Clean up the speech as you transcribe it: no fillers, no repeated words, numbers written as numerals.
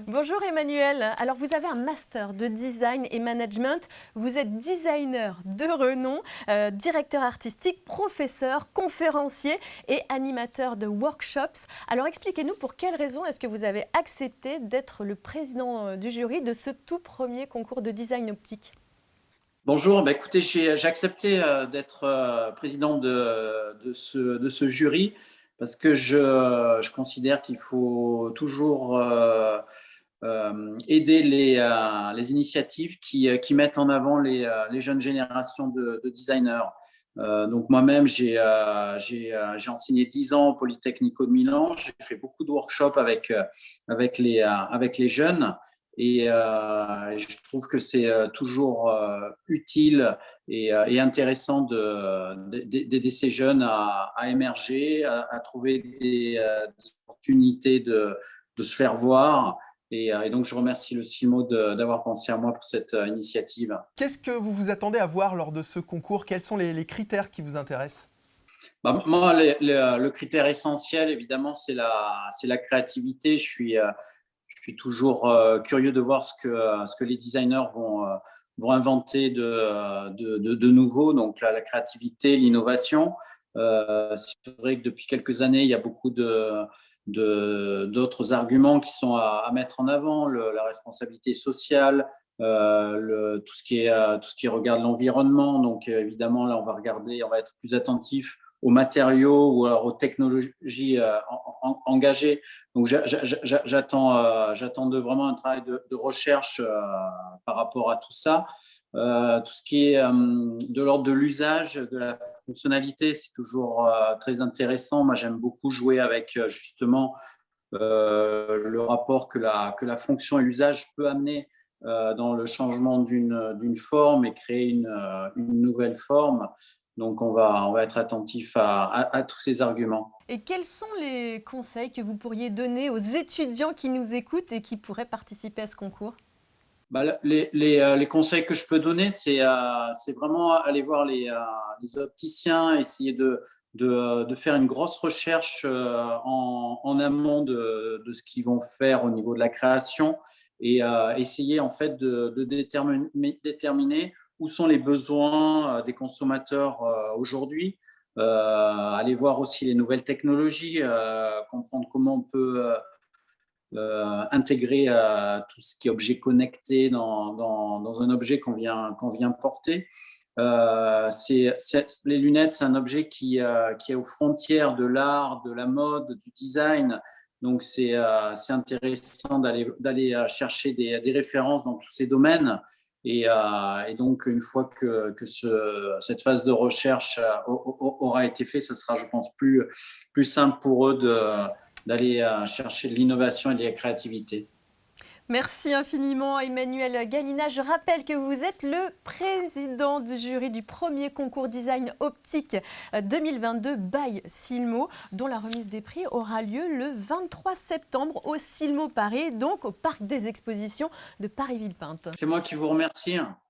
Bonjour Emmanuel, alors vous avez un master de design et management, vous êtes designer de renom, directeur artistique, professeur, conférencier et animateur de workshops. Alors expliquez-nous pour quelles raisons est-ce que vous avez accepté d'être le président du jury de ce tout premier concours de design optique? Bonjour, écoutez, j'ai accepté d'être président de ce jury parce que je considère qu'il faut toujours aider les initiatives qui mettent en avant les jeunes générations de designers. Donc moi-même, j'ai enseigné 10 ans au Polytechnico de Milan. J'ai fait beaucoup de workshops avec les jeunes. Et je trouve que c'est toujours utile et intéressant d'aider ces jeunes à émerger, à trouver des opportunités de se faire voir. Et donc, je remercie le CILMO d'avoir pensé à moi pour cette initiative. Qu'est-ce que vous vous attendez à voir lors de ce concours? Quels sont les critères qui vous intéressent? Moi, le critère essentiel, évidemment, c'est la créativité. Je suis toujours curieux de voir ce que les designers vont inventer de nouveau. Donc, la créativité, l'innovation. C'est vrai que depuis quelques années, il y a beaucoup d'autres arguments qui sont à mettre en avant, la responsabilité sociale, tout ce qui regarde l'environnement. Donc, évidemment, là, on va être plus attentif aux matériaux ou alors aux technologies engagées. Donc, j'attends vraiment un travail de recherche par rapport à tout ça. Tout ce qui est de l'ordre de l'usage, de la fonctionnalité, c'est toujours très intéressant. Moi, j'aime beaucoup jouer avec justement le rapport que la fonction et l'usage peut amener dans le changement d'une forme et créer une nouvelle forme. Donc, on va être attentif à tous ces arguments. Et quels sont les conseils que vous pourriez donner aux étudiants qui nous écoutent et qui pourraient participer à ce concours? Les conseils que je peux donner, c'est vraiment aller voir les opticiens, essayer de faire une grosse recherche en amont de ce qu'ils vont faire au niveau de la création et essayer en fait de déterminer où sont les besoins des consommateurs aujourd'hui. Aller voir aussi les nouvelles technologies, comprendre comment on peut intégrer tout ce qui est objet connecté dans un objet qu'on vient porter. Les lunettes, c'est un objet qui est aux frontières de l'art, de la mode, du design. Donc, c'est intéressant d'aller chercher des références dans tous ces domaines. Et donc, une fois que cette phase de recherche aura été faite, ce sera, je pense, plus simple pour eux d'aller chercher de l'innovation et de la créativité. Merci infiniment Emmanuel Gallina. Je rappelle que vous êtes le président du jury du premier concours design optique 2022 by Silmo, dont la remise des prix aura lieu le 23 septembre au Silmo Paris, donc au Parc des Expositions de Paris-Villepinte. C'est moi qui vous remercie.